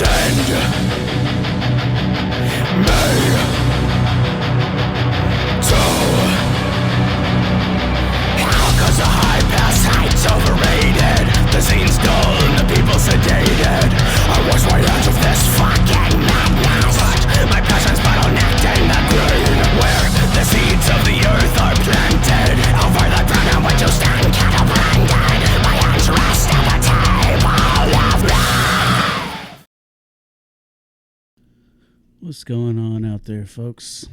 send me to hell, 'cause the high past height's overrated. The scene's dull and the people sedated. I wash my hands of this fucking madness. My passion's bottlenecked in the green, where the seeds of the earth are planted. Over the ground on which you stand cattle branded. My hands rest at the table of life. What's going on out there, folks?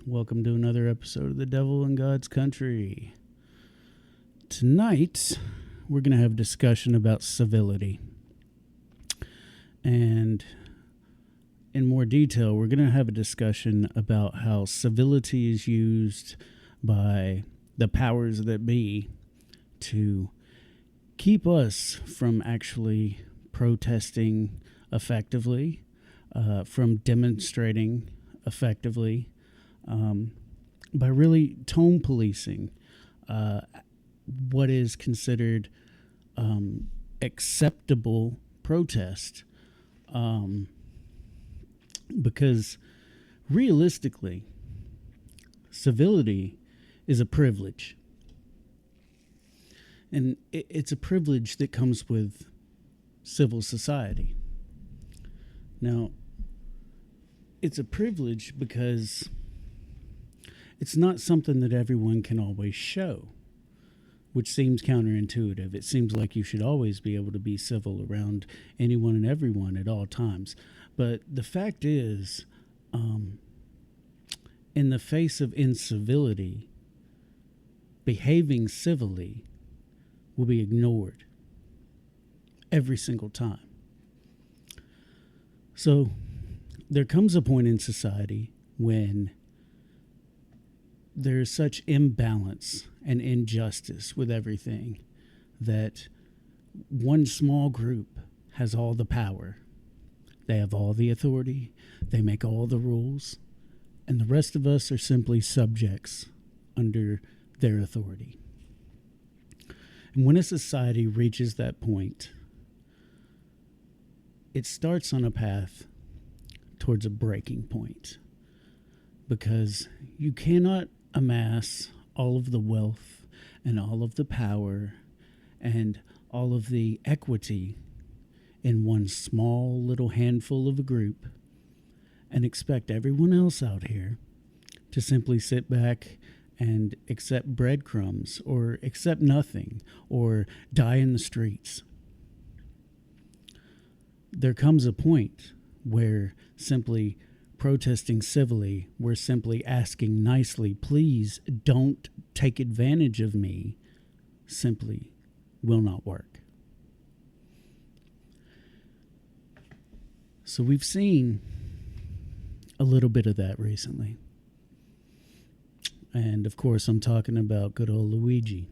Welcome to another episode of The Devil in God's Country. Tonight, we're going to have a discussion about civility. And in more detail, we're going to have a discussion about how civility is used by the powers that be to keep us from actually protesting effectively, from demonstrating effectively, by really tone policing what is considered acceptable protest. Because realistically, civility is a privilege. And it's a privilege that comes with civil society. Now, it's a privilege because it's not something that everyone can always show, which seems counterintuitive. It seems like you should always be able to be civil around anyone and everyone at all times. But the fact is, in the face of incivility, behaving civilly will be ignored every single time. So there comes a point in society when there's such imbalance and injustice with everything that one small group has all the power. They have all the authority. They make all the rules. And the rest of us are simply subjects under their authority. And when a society reaches that point, it starts on a path towards a breaking point. Because you cannot amass all of the wealth and all of the power and all of the equity in one small little handful of a group and expect everyone else out here to simply sit back and accept breadcrumbs or accept nothing or die in the streets. There comes a point where simply protesting civilly, we're simply asking nicely, please don't take advantage of me, simply will not work. So we've seen a little bit of that recently. And of course, I'm talking about good old Luigi.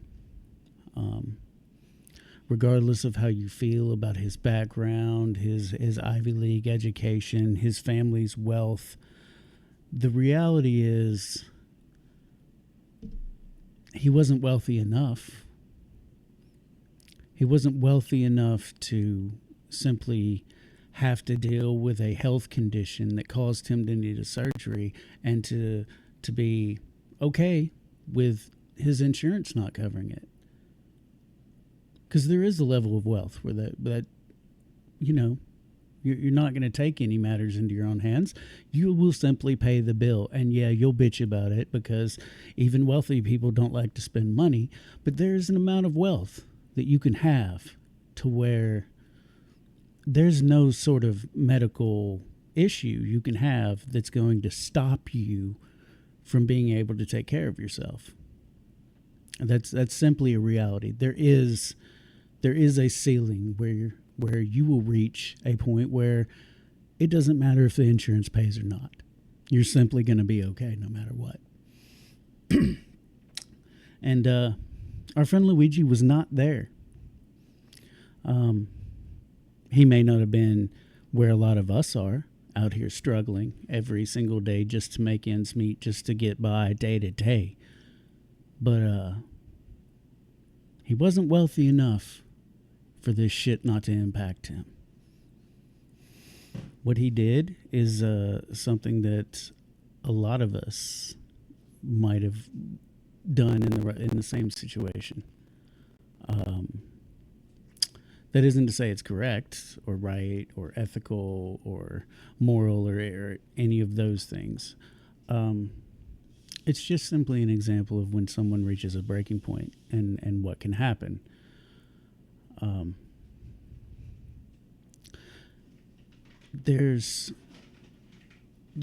Regardless of how you feel about his background, his Ivy League education, his family's wealth, the reality is he wasn't wealthy enough. He wasn't wealthy enough to simply have to deal with a health condition that caused him to need a surgery and to be okay with his insurance not covering it. Because there is a level of wealth where that you know, you're not going to take any matters into your own hands. You will simply pay the bill. And yeah, you'll bitch about it because even wealthy people don't like to spend money. But there is an amount of wealth that you can have to where there's no sort of medical issue you can have that's going to stop you from being able to take care of yourself. That's simply a reality. There is a ceiling where you will reach a point where it doesn't matter if the insurance pays or not. You're simply going to be okay no matter what. And our friend Luigi was not there. He may not have been where a lot of us are out here struggling every single day just to make ends meet, just to get by day to day. But he wasn't wealthy enough for this shit not to impact him. What he did is something that a lot of us might have done in the same situation. Um, that isn't to say it's correct or right or ethical or moral or any of those things. It's just simply an example of when someone reaches a breaking point and what can happen. There's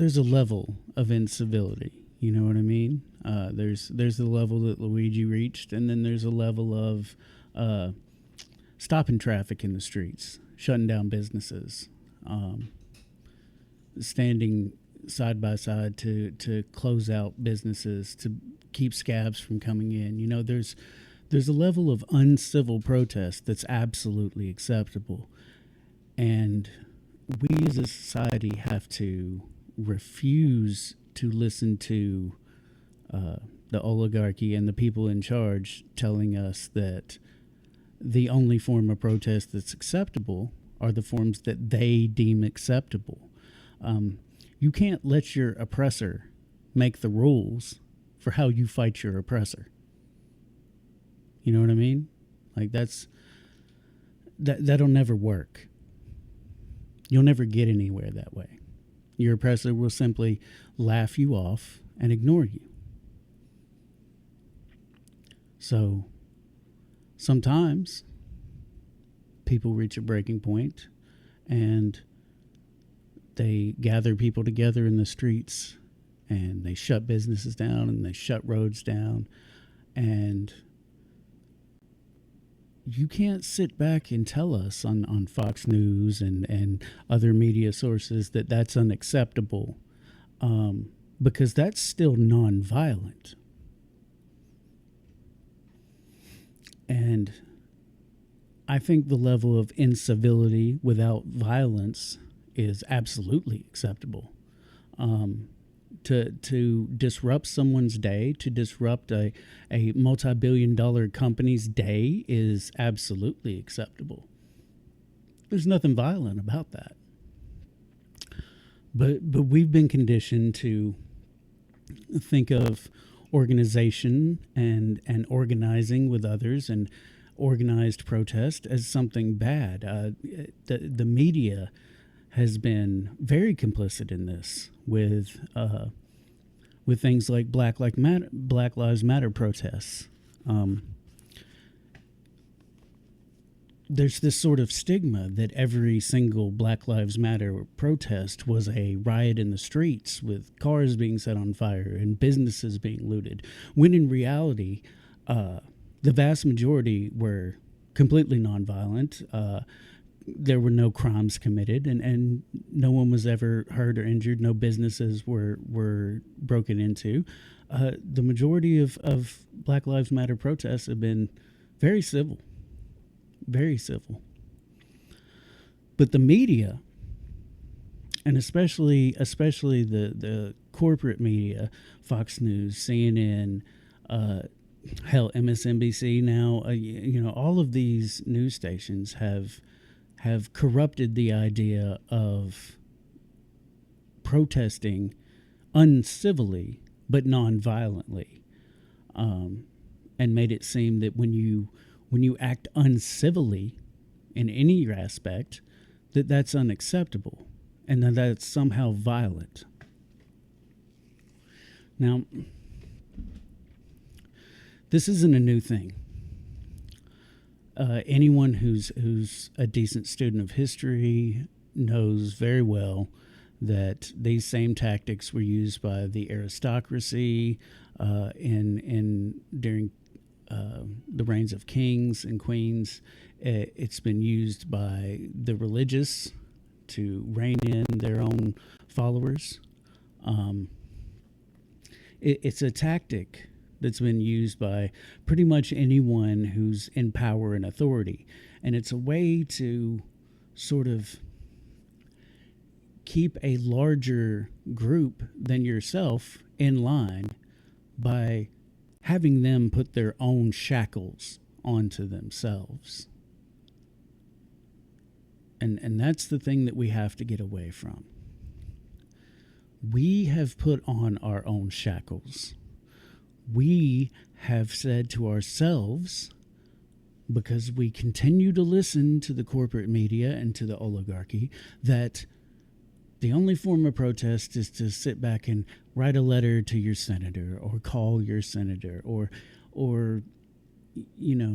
a level of incivility. You know what I mean? There's the level that Luigi reached, and then there's a level of stopping traffic in the streets, shutting down businesses, standing side by side to close out businesses, to keep scabs from coming in. You know, there's a level of uncivil protest that's absolutely acceptable, and we as a society have to refuse to listen to the oligarchy and the people in charge telling us that the only form of protest that's acceptable are the forms that they deem acceptable. You can't let your oppressor make the rules for how you fight your oppressor. You know what I mean? Like that'll never work. You'll never get anywhere that way. Your oppressor will simply laugh you off and ignore you. So sometimes people reach a breaking point and they gather people together in the streets and they shut businesses down and they shut roads down, and you can't sit back and tell us on Fox News and other media sources that that's unacceptable, because that's still nonviolent. And I think the level of incivility without violence is absolutely acceptable. To disrupt someone's day, to disrupt a multi-billion-dollar company's day is absolutely acceptable. There's nothing violent about that. But we've been conditioned to think of organization and organizing with others and organized protest as something bad. The media has been very complicit in this with things like Black Lives Matter protests. There's this sort of stigma that every single Black Lives Matter protest was a riot in the streets with cars being set on fire and businesses being looted, when in reality, the vast majority were completely nonviolent. There were no crimes committed, and no one was ever hurt or injured. No businesses were broken into. The majority of Black Lives Matter protests have been very civil. Very civil. But the media, and especially the corporate media, Fox News, CNN, hell, MSNBC now, all of these news stations have corrupted the idea of protesting uncivilly but non-violently, and made it seem that when you act uncivilly in any aspect, that's unacceptable and that's somehow violent. Now, this isn't a new thing. Anyone who's a decent student of history knows very well that these same tactics were used by the aristocracy during the reigns of kings and queens. It's been used by the religious to rein in their own followers. It's a tactic that's been used by pretty much anyone who's in power and authority. And it's a way to sort of keep a larger group than yourself in line by having them put their own shackles onto themselves. And And that's the thing that we have to get away from. We have put on our own shackles. We have said to ourselves, because we continue to listen to the corporate media and to the oligarchy, that the only form of protest is to sit back and write a letter to your senator or call your senator or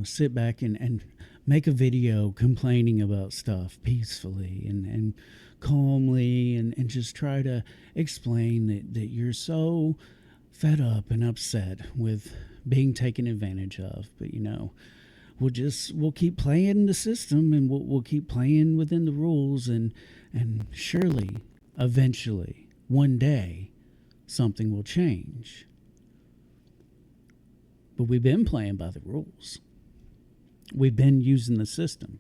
sit back and make a video complaining about stuff peacefully and calmly and just try to explain that you're so fed up and upset with being taken advantage of. But we'll keep playing the system, and we'll keep playing within the rules, and surely eventually one day something will change. But we've been playing by the rules. We've been using the system.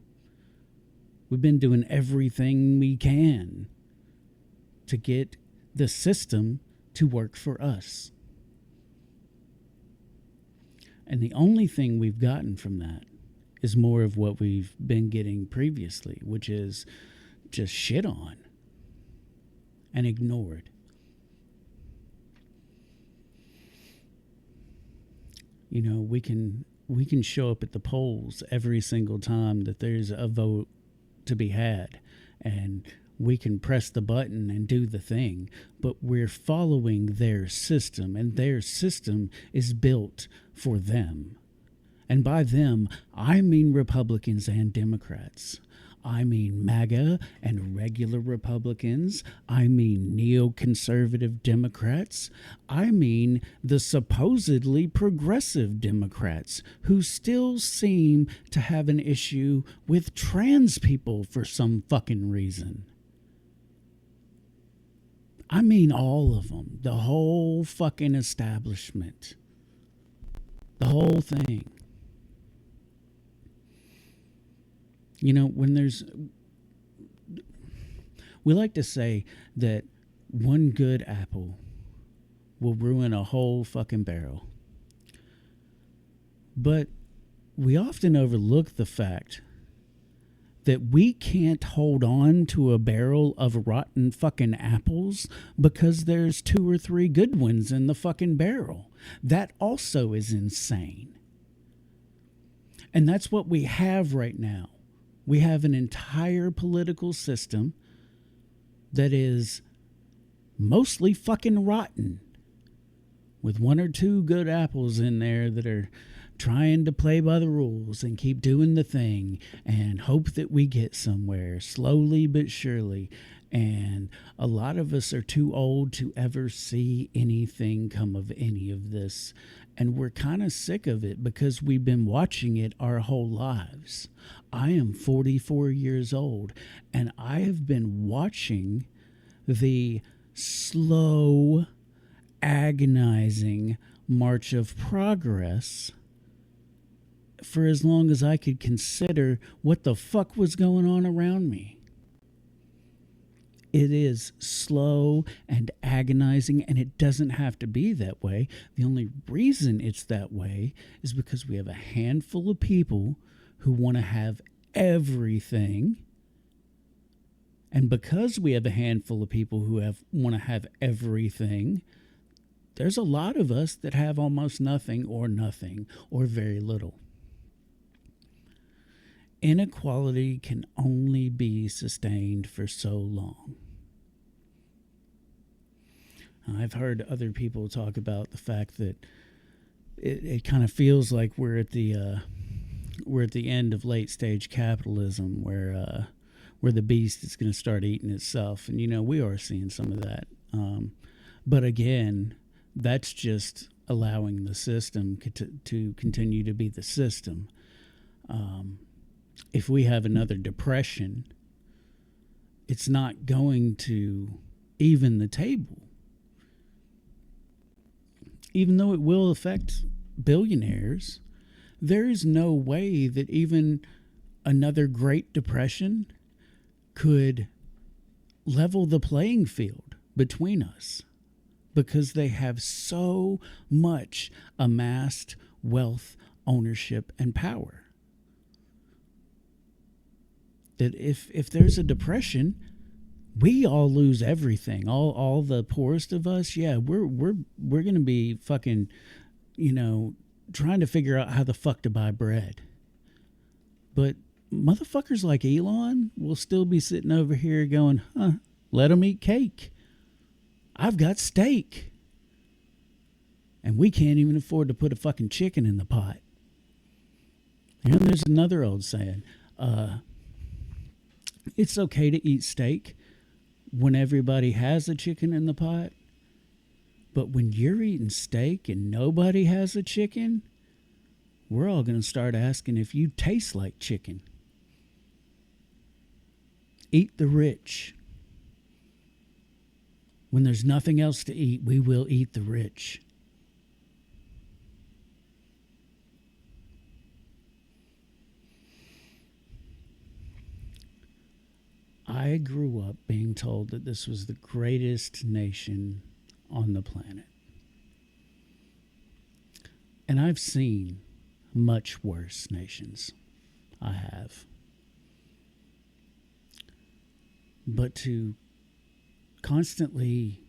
We've been doing everything we can to get the system to work for us. And the only thing we've gotten from that is more of what we've been getting previously, which is just shit on and ignored. We can show up at the polls every single time that there's a vote to be had, and we can press the button and do the thing, but we're following their system, and their system is built for them. And by them, I mean Republicans and Democrats. I mean MAGA and regular Republicans. I mean neoconservative Democrats. I mean the supposedly progressive Democrats who still seem to have an issue with trans people for some fucking reason. I mean all of them. The whole fucking establishment. The whole thing. We like to say that one good apple will ruin a whole fucking barrel. But we often overlook the fact that we can't hold on to a barrel of rotten fucking apples because there's 2 or 3 good ones in the fucking barrel. That also is insane. And that's what we have right now. We have an entire political system that is mostly fucking rotten, with 1 or 2 good apples in there that are trying to play by the rules and keep doing the thing and hope that we get somewhere slowly but surely. And a lot of us are too old to ever see anything come of any of this. And we're kind of sick of it because we've been watching it our whole lives. I am 44 years old, and I have been watching the slow, agonizing march of progress for as long as I could consider what the fuck was going on around me. It is slow and agonizing, and it doesn't have to be that way. The only reason it's that way is because we have a handful of people who want to have everything. And because we have a handful of people who want to have everything, there's a lot of us that have almost nothing or very little. Inequality can only be sustained for so long. I've heard other people talk about the fact that it kind of feels like we're at the end of late stage capitalism, where the beast is going to start eating itself, and we are seeing some of that. But again, that's just allowing the system to continue to be the system. If we have another depression, it's not going to even the table. Even though it will affect billionaires, there is no way that even another Great Depression could level the playing field between us, because they have so much amassed wealth, ownership, and power. that if there's a depression, we all lose everything. All the poorest of us, yeah, we're gonna be fucking, trying to figure out how the fuck to buy bread. But motherfuckers like Elon will still be sitting over here going, let them eat cake. I've got steak. And we can't even afford to put a fucking chicken in the pot. And there's another old saying, it's okay to eat steak when everybody has a chicken in the pot. But when you're eating steak and nobody has a chicken, we're all going to start asking if you taste like chicken. Eat the rich. When there's nothing else to eat, we will eat the rich. I grew up being told that this was the greatest nation on the planet. And I've seen much worse nations. I have. But to constantly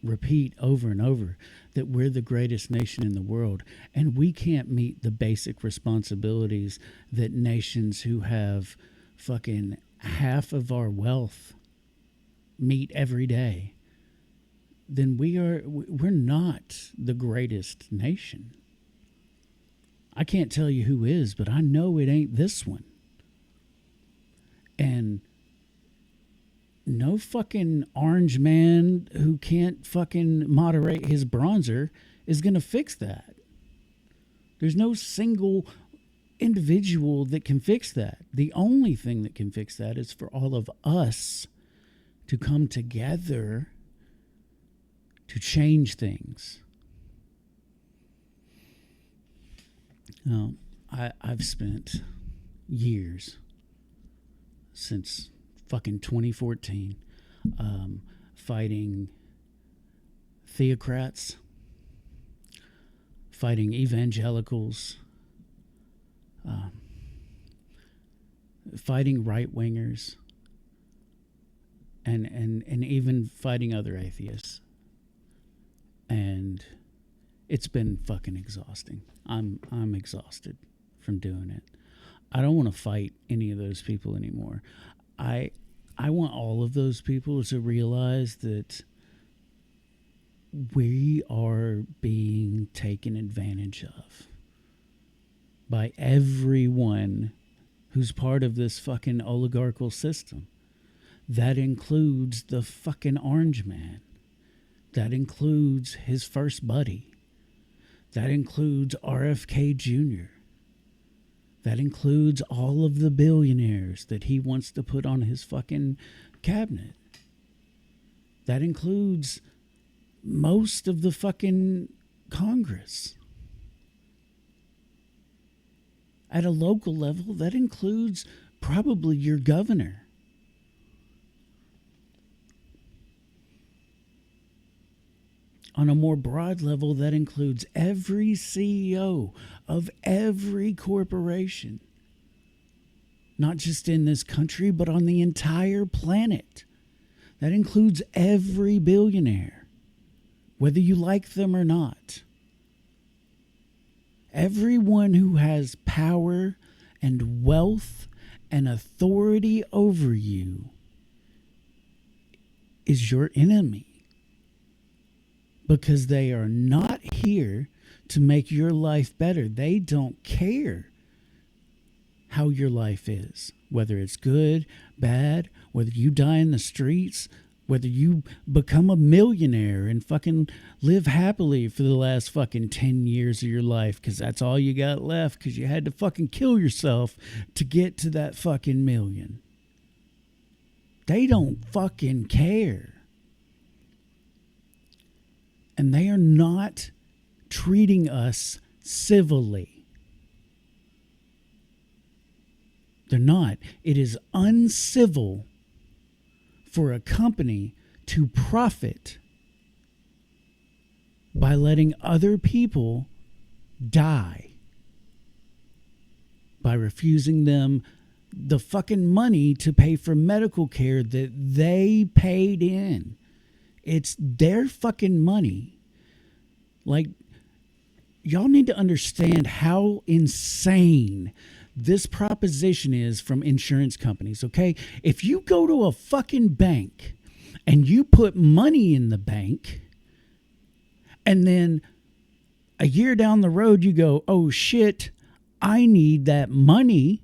repeat over and over that we're the greatest nation in the world and we can't meet the basic responsibilities that nations who have fucking half of our wealth meet every day, then we're not the greatest nation. I can't tell you who is, but I know it ain't this one. And no fucking orange man who can't fucking moderate his bronzer is going to fix that. There's no single individual that can fix that. The only thing that can fix that is for all of us to come together to change things. I've spent years since fucking 2014 fighting theocrats, fighting evangelicals, fighting right-wingers, and even fighting other atheists. And it's been fucking exhausting. I'm exhausted from doing it. I don't want to fight any of those people anymore. I want all of those people to realize that we are being taken advantage of by everyone who's part of this fucking oligarchical system. That includes the fucking orange man. That includes his first buddy. That includes RFK Jr. That includes all of the billionaires that he wants to put on his fucking cabinet. That includes most of the fucking Congress. At a local level, that includes probably your governor. On a more broad level, that includes every CEO of every corporation. Not just in this country, but on the entire planet. That includes every billionaire, whether you like them or not. Everyone who has power and wealth and authority over you is your enemy. Because they are not here to make your life better. They don't care how your life is. Whether it's good, bad, whether you die in the streets, whether you become a millionaire and fucking live happily for the last fucking 10 years of your life because that's all you got left because you had to fucking kill yourself to get to that fucking million. They don't fucking care. And they are not treating us civilly. They're not. It is uncivil for a company to profit by letting other people die, by refusing them the fucking money to pay for medical care that they paid in. It's their fucking money. Like, y'all need to understand how insane this proposition is from insurance companies, okay? If you go to a fucking bank and you put money in the bank, and then a year down the road you go, oh shit, I need that money,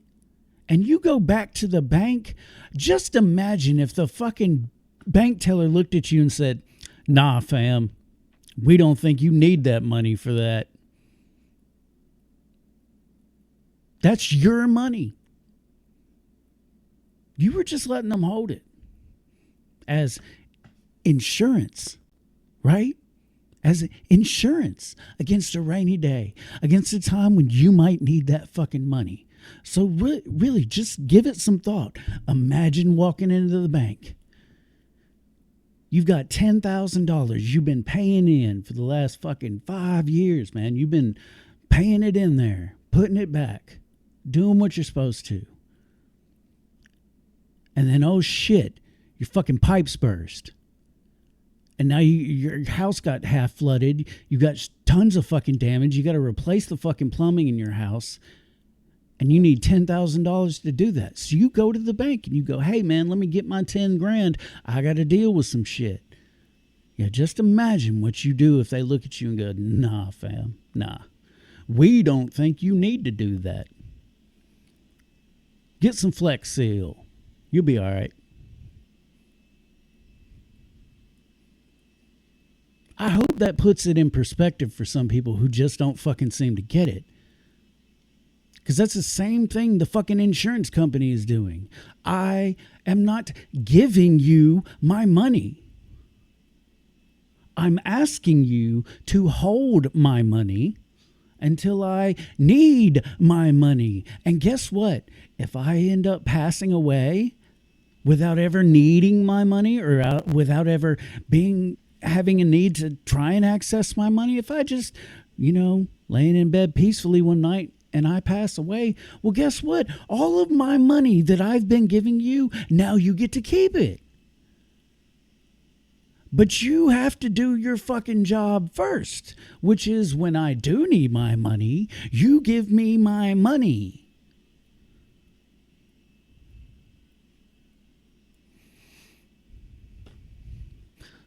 and you go back to the bank, just imagine if the fucking bank teller looked at you and said, nah, fam, we don't think you need that money for that. That's your money. You were just letting them hold it as insurance, right? As insurance against a rainy day, against a time when you might need that fucking money. So really, just give it some thought. Imagine walking into the bank. You've got $10,000 you've been paying in for the last fucking 5 years, man. You've been paying it in there, putting it back, doing what you're supposed to. And then, oh shit, your fucking pipes burst. And now your house got half flooded. You got tons of fucking damage. You got to replace the fucking plumbing in your house. And you need $10,000 to do that. So you go to the bank and you go, hey man, let me get my 10 grand. I got to deal with some shit. Yeah, just imagine what you do if they look at you and go, nah, fam, nah. We don't think you need to do that. Get some Flex Seal. You'll be all right. I hope that puts it in perspective for some people who just don't fucking seem to get it. Because that's the same thing the fucking insurance company is doing. I am not giving you my money. I'm asking you to hold my money until I need my money. And guess what? If I end up passing away without ever needing my money or without ever having a need to try and access my money, if I just, laying in bed peacefully one night and I pass away, well, guess what? All of my money that I've been giving you, now you get to keep it. But you have to do your fucking job first, which is when I do need my money, you give me my money.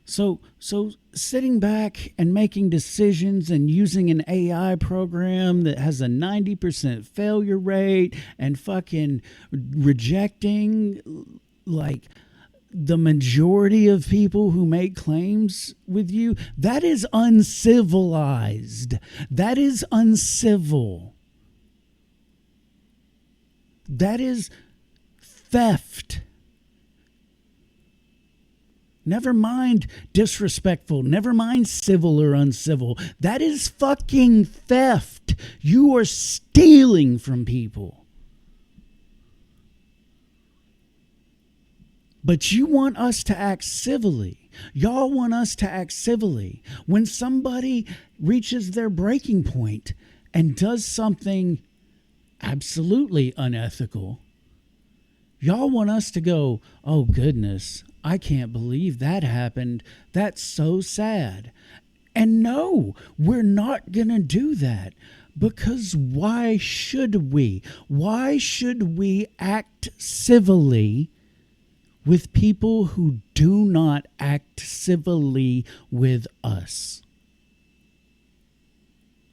So sitting back and making decisions and using an AI program that has a 90% failure rate and fucking rejecting like the majority of people who make claims with you, that is uncivilized. That is uncivil. That is theft. Never mind disrespectful. Never mind civil or uncivil. That is fucking theft. You are stealing from people. But you want us to act civilly. Y'all want us to act civilly. When somebody reaches their breaking point and does something absolutely unethical, y'all want us to go, oh goodness, I can't believe that happened. That's so sad. And no, we're not going to do that. Because why should we? Why should we act civilly with people who do not act civilly with us?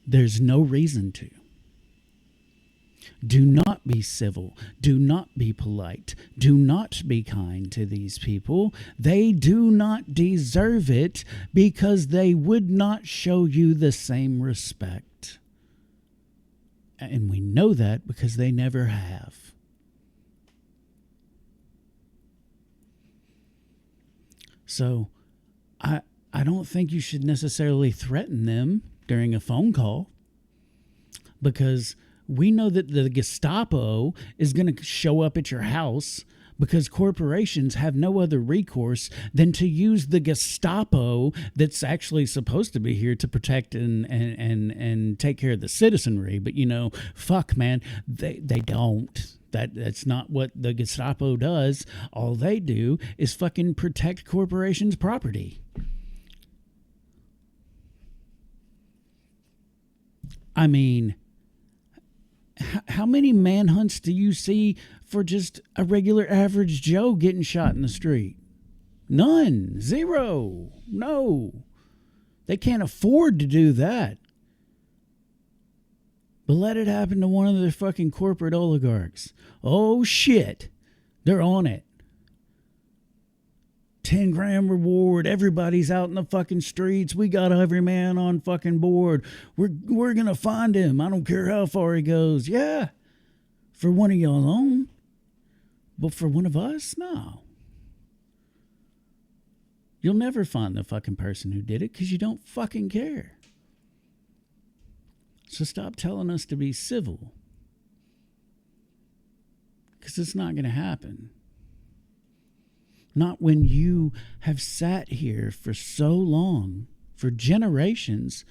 There's no reason to. Do not be civil. Do not be polite. Do not be kind to these people. They do not deserve it because they would not show you the same respect. And we know that because they never have. So I don't think you should necessarily threaten them during a phone call, because we know that the Gestapo is going to show up at your house because corporations have no other recourse than to use the Gestapo that's actually supposed to be here to protect and take care of the citizenry. But, fuck, man, they don't. That's not what the Gestapo does. All they do is fucking protect corporations' property. I mean, how many manhunts do you see for just a regular average Joe getting shot in the street? None. Zero. No. They can't afford to do that. But let it happen to one of their fucking corporate oligarchs. Oh shit. They're on it. 10 grand reward. Everybody's out in the fucking streets. We got every man on fucking board. We're gonna find him. I don't care how far he goes. Yeah. For one of y'all alone. But for one of us, no. You'll never find the fucking person who did it because you don't fucking care. So stop telling us to be civil. Because it's not going to happen. Not when you have sat here for so long, for generations,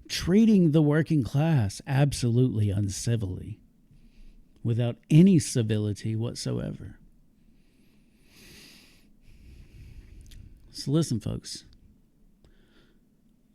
treating the working class absolutely uncivilly, without any civility whatsoever. So listen, folks.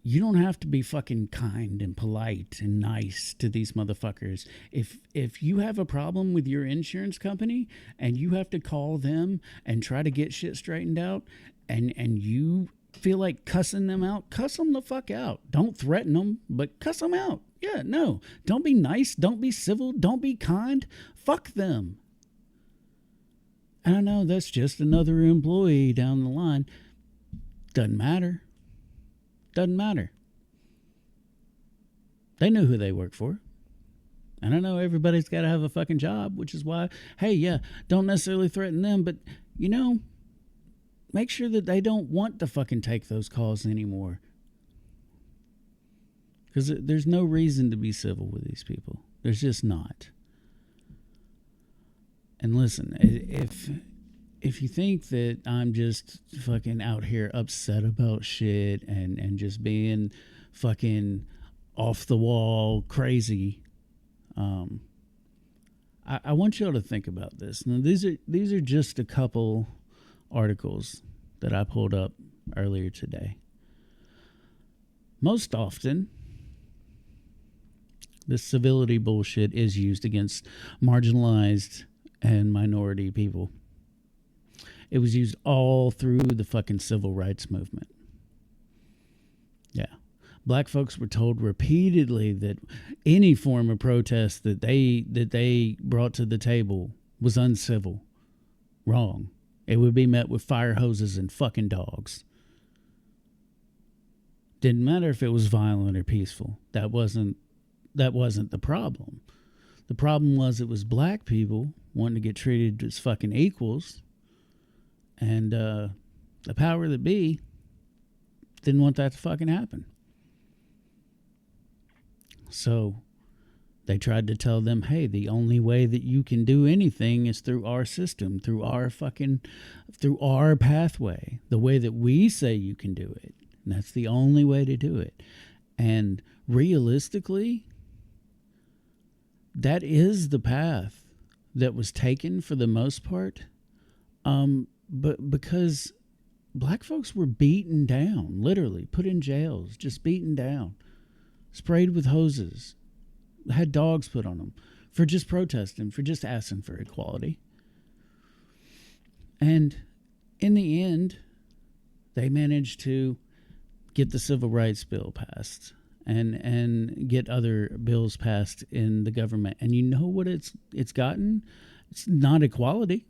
You don't have to be fucking kind and polite and nice to these motherfuckers. If you have a problem with your insurance company and you have to call them and try to get shit straightened out and you feel like cussing them out, cuss them the fuck out. Don't threaten them, but cuss them out. Yeah, no. Don't be nice. Don't be civil. Don't be kind. Fuck them. And I know that's just another employee down the line. Doesn't matter. Doesn't matter. They know who they work for. And I know everybody's got to have a fucking job, which is why, hey, yeah, don't necessarily threaten them, but, you know, make sure that they don't want to fucking take those calls anymore. Because there's no reason to be civil with these people. There's just not. And listen, if you think that I'm just fucking out here upset about shit and just being fucking off the wall crazy, I want y'all to think about this. Now, these are just a couple articles that I pulled up earlier today. Most often, this civility bullshit is used against marginalized and minority people. It was used all through the fucking civil rights movement. Yeah. Black folks were told repeatedly that any form of protest that they brought to the table was uncivil. Wrong. It would be met with fire hoses and fucking dogs. Didn't matter if it was violent or peaceful. That wasn't the problem. The problem was it was black people wanting to get treated as fucking equals. And the power that be didn't want that to fucking happen. So they tried to tell them, hey, the only way that you can do anything is through our system, through our pathway, the way that we say you can do it. And that's the only way to do it. And realistically, that is the path that was taken for the most part. But because black folks were beaten down, literally put in jails, just beaten down, sprayed with hoses, had dogs put on them for just protesting, for just asking for equality. And in the end, they managed to get the civil rights bill passed and get other bills passed in the government. And you know what it's gotten? It's not equality.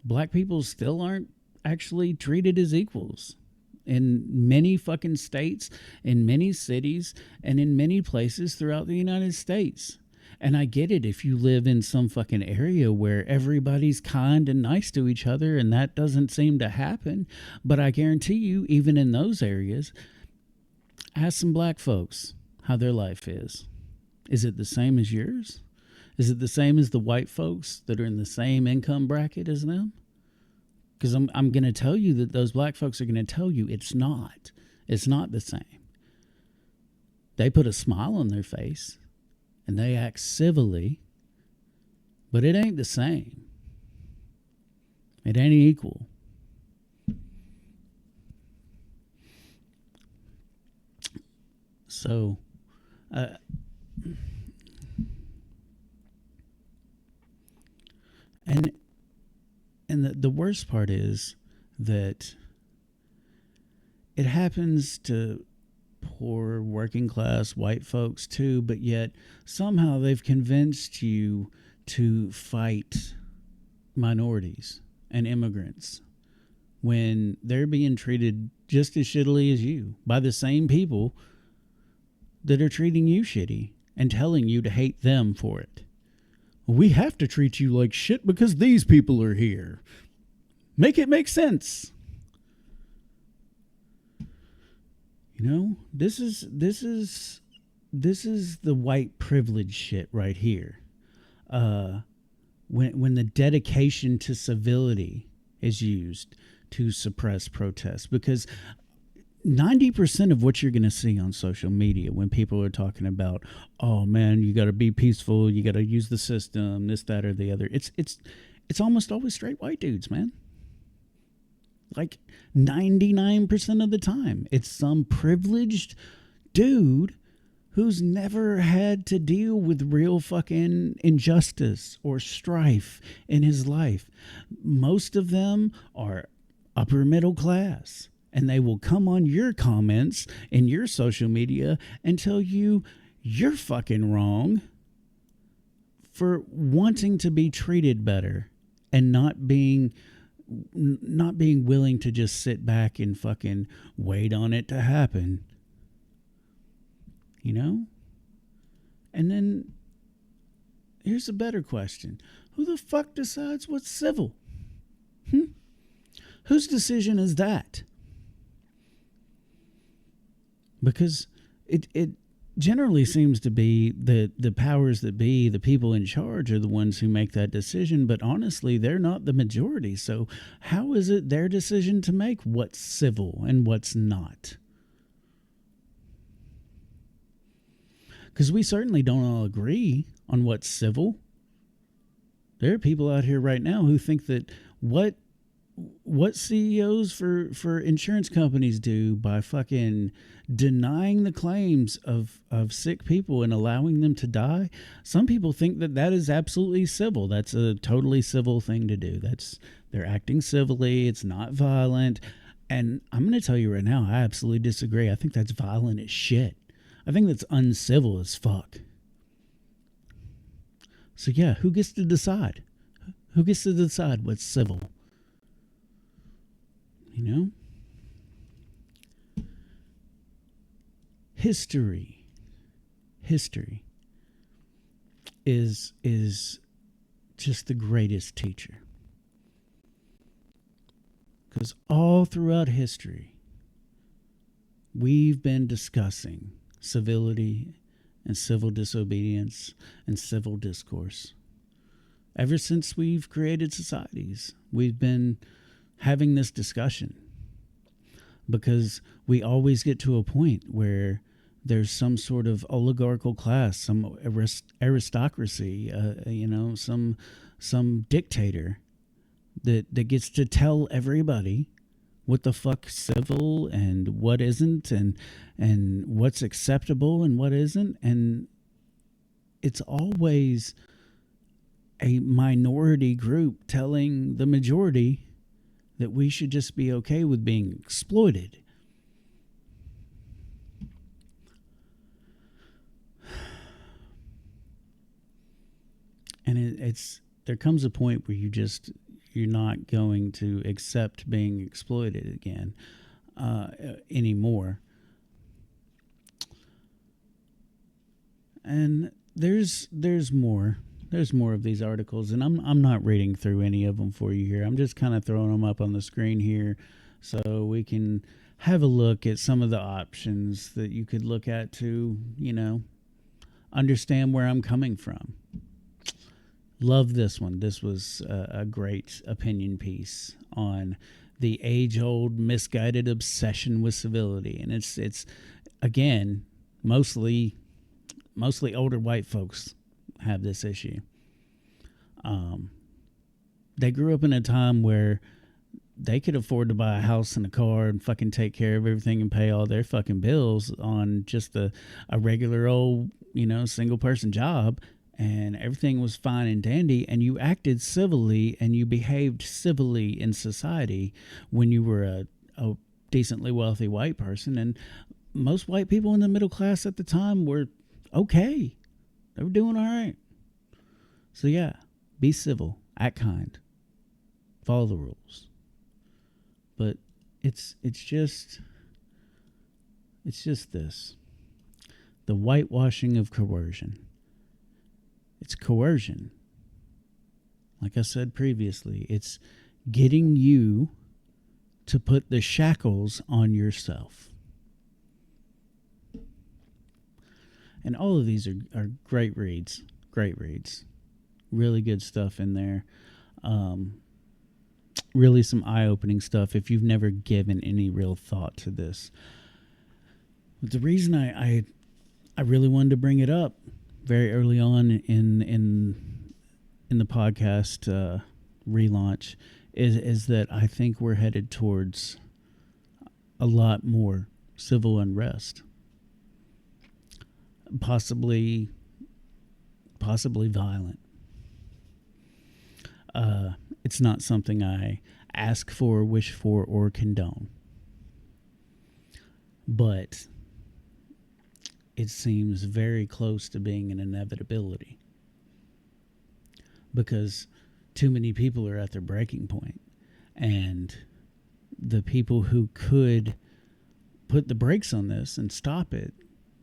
Black people still aren't actually treated as equals in many fucking states, in many cities, and in many places throughout the United States. And I get it if you live in some fucking area where everybody's kind and nice to each other and that doesn't seem to happen. But I guarantee you, even in those areas, ask some black folks how their life is. Is it the same as yours? Is it the same as the white folks that are in the same income bracket as them? Because I'm going to tell you that those black folks are going to tell you it's not. It's not the same. They put a smile on their face and they act civilly but it ain't the same. It ain't equal. So, and the worst part is that it happens to poor working class white folks too, but yet somehow they've convinced you to fight minorities and immigrants when they're being treated just as shittily as you by the same people that are treating you shitty and telling you to hate them for it. We have to treat you like shit because these people are here. Make it make sense. You know, this is the white privilege shit right here. When the dedication to civility is used to suppress protests, because 90% of what you're going to see on social media when people are talking about, oh man, you got to be peaceful, you got to use the system, this, that, or the other. It's almost always straight white dudes, man. Like 99% of the time, it's some privileged dude who's never had to deal with real fucking injustice or strife in his life. Most of them are upper middle class, and they will come on your comments in your social media and tell you you're fucking wrong for wanting to be treated better and not being willing to just sit back and fucking wait on it to happen. You know? And then here's a better question. Who the fuck decides what's civil? Whose decision is that? Because it generally seems to be that the powers that be, the people in charge, are the ones who make that decision. But honestly, they're not the majority. So how is it their decision to make what's civil and what's not? Because we certainly don't all agree on what's civil. There are people out here right now who think that what CEOs for insurance companies do by fucking denying the claims of sick people and allowing them to die, some people think that is absolutely civil. That's a totally civil thing to do. They're acting civilly. It's not violent. And I'm going to tell you right now, I absolutely disagree. I think that's violent as shit. I think that's uncivil as fuck. So yeah, who gets to decide? Who gets to decide what's civil? You know? History is just the greatest teacher. Because all throughout history, we've been discussing civility and civil disobedience and civil discourse. Ever since we've created societies, we've been having this discussion, because we always get to a point where there's some sort of oligarchical class, some aristocracy, some dictator that gets to tell everybody what the fuck's civil and what isn't, and what's acceptable and what isn't. And it's always a minority group telling the majority that we should just be okay with being exploited. And there comes a point where you're not going to accept being exploited again anymore. And there's more. There's more of these articles, and I'm not reading through any of them for you here. I'm just kind of throwing them up on the screen here so we can have a look at some of the options that you could look at to, understand where I'm coming from. Love this one. This was a great opinion piece on the age-old misguided obsession with civility. And it's again, mostly older white folks have this issue. They grew up in a time where they could afford to buy a house and a car and fucking take care of everything and pay all their fucking bills on just a regular old, single person job. And everything was fine and dandy. And you acted civilly and you behaved civilly in society when you were a decently wealthy white person. And most white people in the middle class at the time were okay. They were doing all right. So yeah, be civil, act kind, follow the rules. But it's just this. The whitewashing of coercion. It's coercion. Like I said previously, it's getting you to put the shackles on yourself. And all of these are great reads. Great reads. Really good stuff in there. Really some eye-opening stuff if you've never given any real thought to this. But the reason I really wanted to bring it up very early on in the podcast relaunch is that I think we're headed towards a lot more civil unrest. Possibly violent. It's not something I ask for, wish for, or condone. But it seems very close to being an inevitability. Because too many people are at their breaking point. And the people who could put the brakes on this and stop it,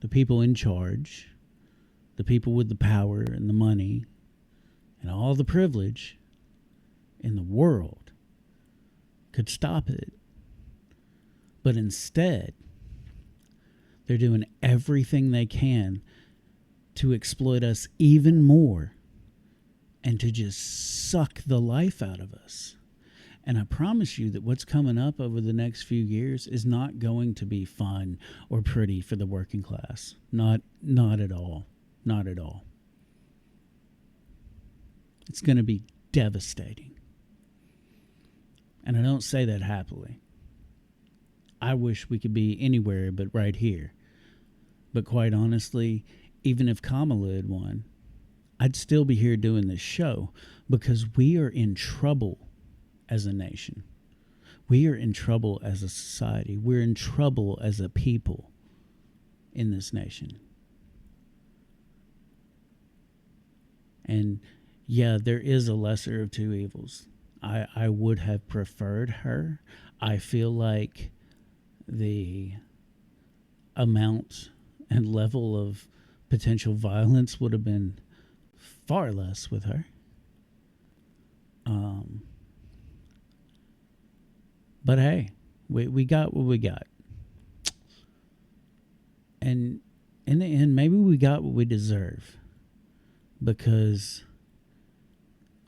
the people in charge, the people with the power and the money and all the privilege in the world, could stop it. But instead, they're doing everything they can to exploit us even more and to just suck the life out of us. And I promise you that what's coming up over the next few years is not going to be fun or pretty for the working class. Not at all. Not at all. It's going to be devastating. And I don't say that happily. I wish we could be anywhere but right here. But quite honestly, even if Kamala had won, I'd still be here doing this show because we are in trouble as a nation. We are in trouble as a society. We're in trouble as a people in this nation. And yeah, there is a lesser of two evils. I would have preferred her. I feel like the amount and level of potential violence would have been far less with her. But hey, we got what we got. And in the end, maybe we got what we deserve. Because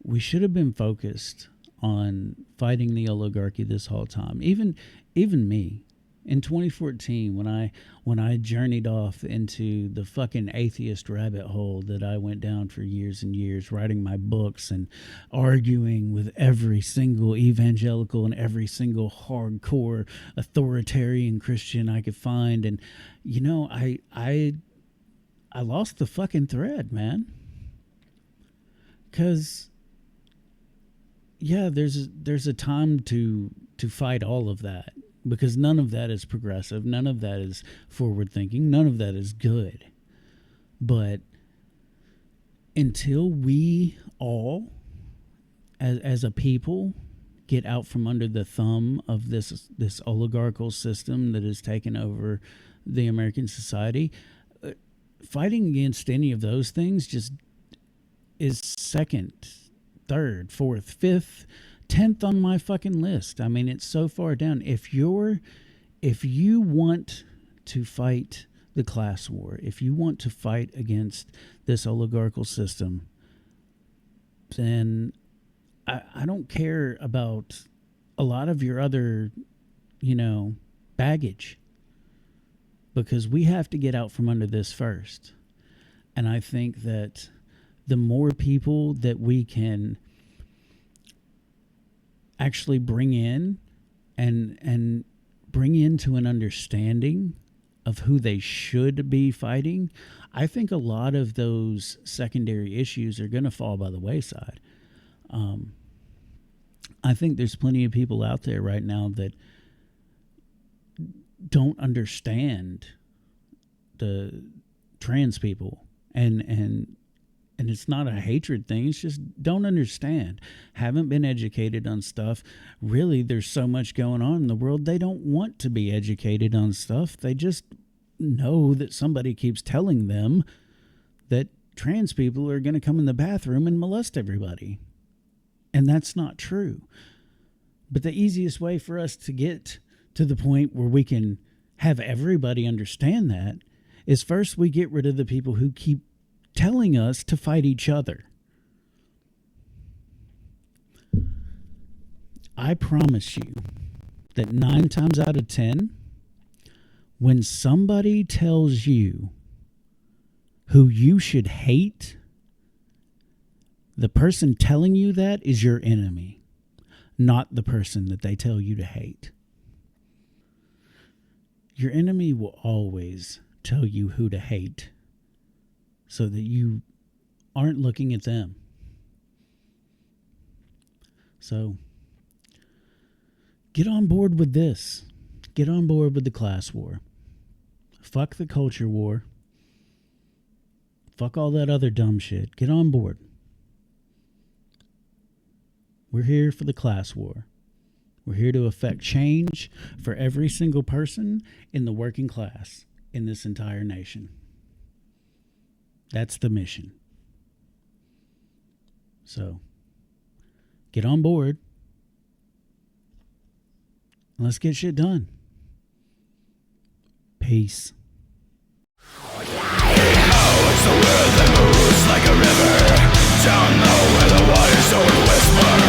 we should have been focused on fighting the oligarchy this whole time. Even me. In 2014, when I journeyed off into the fucking atheist rabbit hole that I went down for years and years, writing my books and arguing with every single evangelical and every single hardcore authoritarian Christian I could find, and I lost the fucking thread, man. 'Cause yeah, there's a time to fight all of that. Because none of that is progressive. None of that is forward thinking. None of that is good. But until we all, as a people, get out from under the thumb of this oligarchical system that has taken over the American society, fighting against any of those things just is second, third, fourth, fifth, 10th on my fucking list. I mean, it's so far down. If you want to fight the class war, if you want to fight against this oligarchical system, then I don't care about a lot of your other, baggage. Because we have to get out from under this first. And I think that the more people that we can actually bring in and bring into an understanding of who they should be fighting, I think a lot of those secondary issues are going to fall by the wayside. I think there's plenty of people out there right now that don't understand the trans people, and it's not a hatred thing. It's just don't understand, haven't been educated on stuff. Really, there's so much going on in the world, they don't want to be educated on stuff. They just know that somebody keeps telling them that trans people are going to come in the bathroom and molest everybody, and that's not true. But the easiest way for us to get to the point where we can have everybody understand that is first we get rid of the people who keep telling us to fight each other. I promise you that 9 times out of 10, when somebody tells you who you should hate, the person telling you that is your enemy, not the person that they tell you to hate. Your enemy will always tell you who to hate so that you aren't looking at them. So get on board with this. Get on board with the class war. Fuck the culture war. Fuck all that other dumb shit. Get on board. We're here for the class war. We're here to affect change for every single person in the working class in this entire nation. That's the mission. So, get on board. And let's get shit done. Peace. Oh, it's the world that moves like a river. Down low where the water's so whisper.